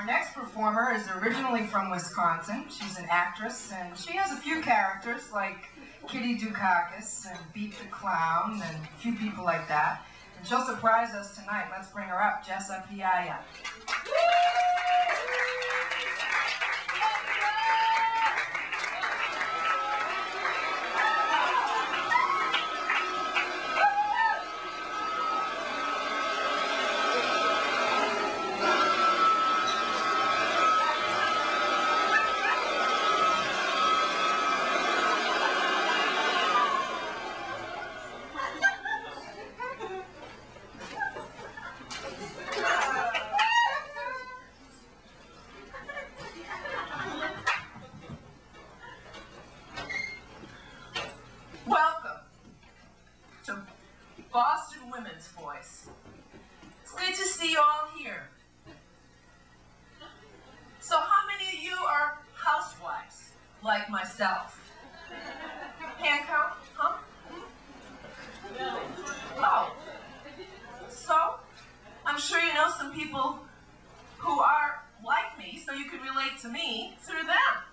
Our next performer is originally from Wisconsin. She's an actress, and she has a few characters like Kitty Dukakis and Beat the Clown and a few people like that. And she'll surprise us tonight. Let's bring her up, Jessa Piaia. Welcome to Boston Women's Voice. It's good to see you all here. So how many of you are housewives, like myself? Hand count, huh? Oh, so I'm sure you know some people who are like me, so you can relate to me through them.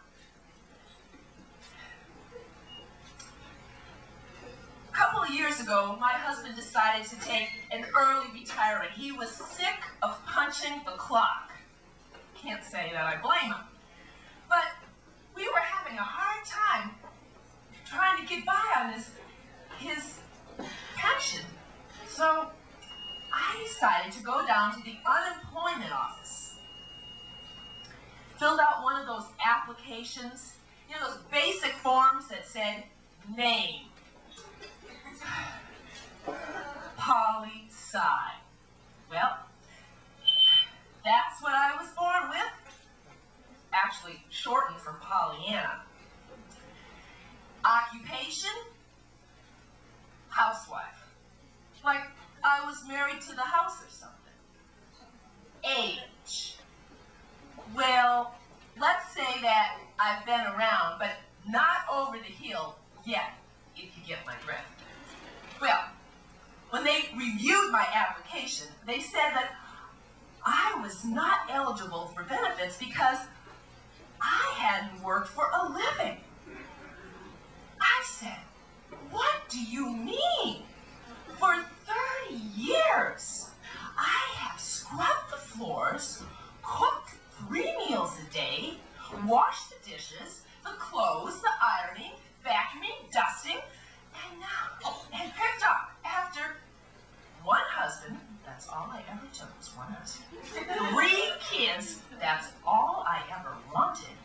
A couple of years ago, my husband decided to take an early retirement. He was sick of punching the clock. Can't say that I blame him. But we were having a hard time trying to get by on his pension. So I decided to go down to the unemployment office. Filled out one of those applications, you know, those basic forms that said name, poli-sci. Well, that's what I was born with. Actually, shortened for Pollyanna. Occupation, housewife. Like I was married to the house or something. Age. Well, let's say that I've been around, but not over the hill yet, if you get my drift. Well, when they reviewed my application, they said that I was not eligible for benefits because I hadn't worked for a living. I said, what do you mean? For 30 years, I have scrubbed the floors, cooked 3 meals a day, washed the dishes, the clothes, the ironing, vacuuming, dusting, and picked up after one husband, that's all I ever took was one husband, 3 kids, that's all I ever wanted,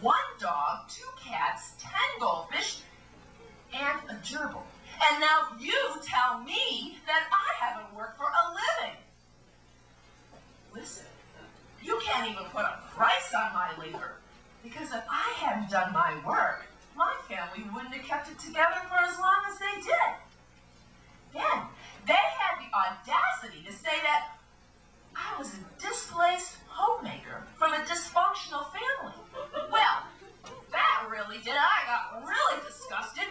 1 dog, 2 cats, 10 goldfish, and a gerbil. And now you tell me that I haven't worked for a living. Listen, you can't even put a price on my labor, because if I hadn't done my work, my family wouldn't have kept it together for as long as they did. Then, they had the audacity to say that I was a displaced homemaker from a dysfunctional family. Well, that really did it. I got really disgusted,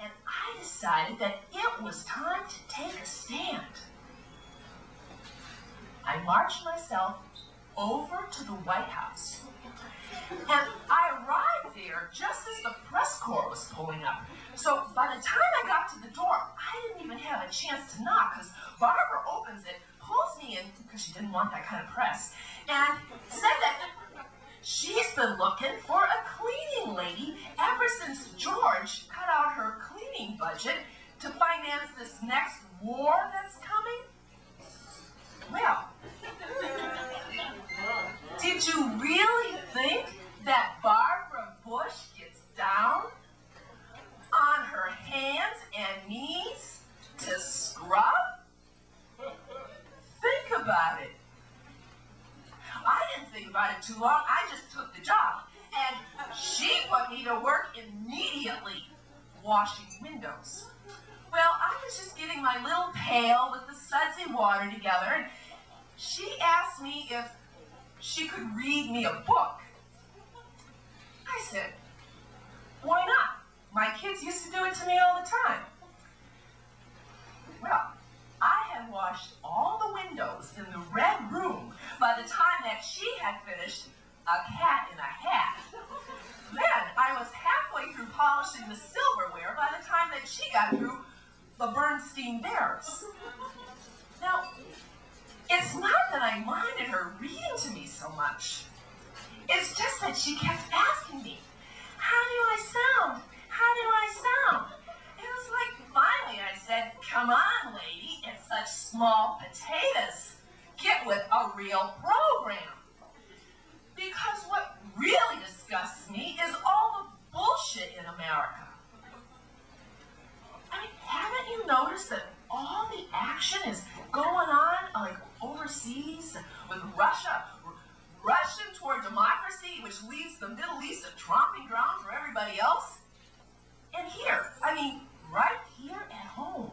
and I decided that it was time to take a stand. I marched myself over to the White House, and I arrived there just as the press corps was pulling up. So by the time I got to the door, I didn't even have a chance to knock, because Barbara opens it, pulls me in, because she didn't want that kind of press, and said that she's been looking for a cleaning lady ever since George cut out her cleaning budget to finance this next war that's coming. Well, did you really think that Barbara Bush gets down on her hands and knees to scrub? Think about it. I didn't think about it too long. I just took the job. And she put me to work immediately, washing windows. Well, I was just getting my little pail with the sudsy water together, and she asked me if she could read me a book. I said, why not? My kids used to do it to me all the time. Well, I had washed all the windows in the red room by the time that she had finished A Cat in a Hat. Then I was halfway through polishing the silverware by the time that she got through the Bernstein Bears. Now, it's not that I minded her reading to me so much. It's just that she kept asking me, how do I sound? How do I sound? It was like, finally I said, come on, lady, it's such small potatoes. Get with a real program. Because what really disgusts me is all the bullshit in America. I mean, haven't you noticed that all the action is going on like overseas with Russia rushing toward democracy, which leaves the Middle East a tromping ground for everybody else? And here, I mean, right here at home.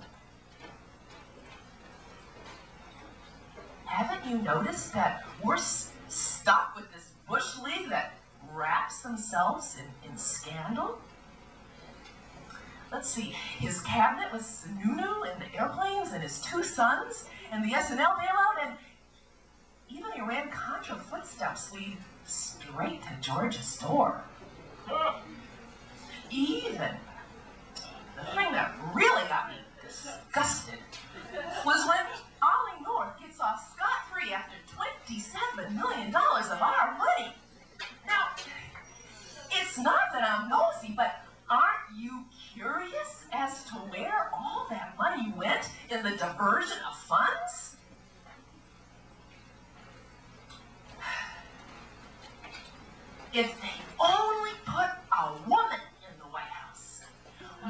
Haven't you noticed that we're stuck with this Bush League that wraps themselves in scandal? Let's see, his cabinet with Sununu and the airplanes and his 2 sons and the SNL bailout, and even Iran-Contra footsteps lead straight to Georgia's door. Even the thing that really got me disgusted was when Ollie North gets off scot-free after $27 million of our money. Now, it's not that I'm nosy, but aren't you curious as to where all that money went in the diversion of funds? If they only put a woman in the White House,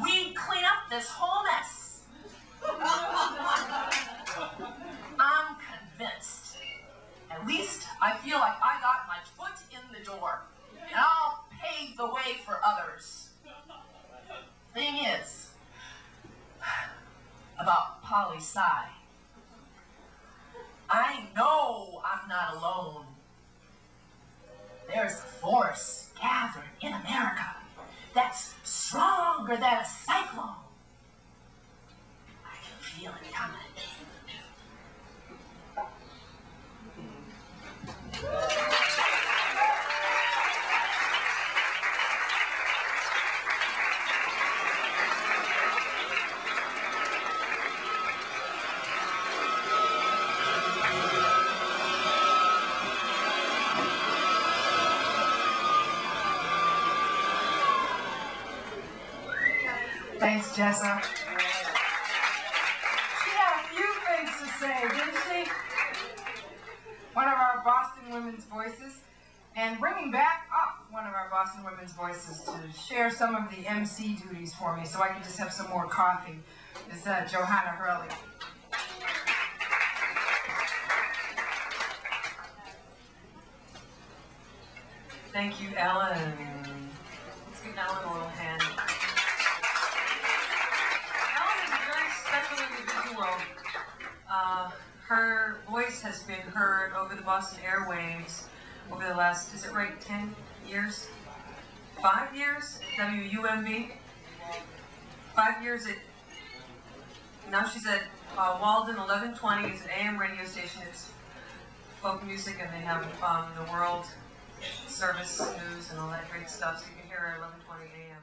we'd clean up this whole mess. I'm convinced. At least I feel like I got my foot in the door, and I'll pave the way for others. Thing is, about poli-sci, I know I'm not alone. There's a force gathered in America that's stronger than a cyclone. I can feel it coming. Thanks, Jessa. She had a few things to say, didn't she? One of our Boston women's voices, and bringing back up one of our Boston women's voices to share some of the MC duties for me so I could just have some more coffee is Johanna Hurley. Thank you, Ellen. Let's give Ellen a little hand. Individual. Her voice has been heard over the Boston airwaves over the last, is it right, 10 years? 5 years? WUMB? 5 years at, now she's at Walden 1120. It's an AM radio station. It's folk music, and they have the world service news and all that great stuff, so you can hear her at 1120 AM.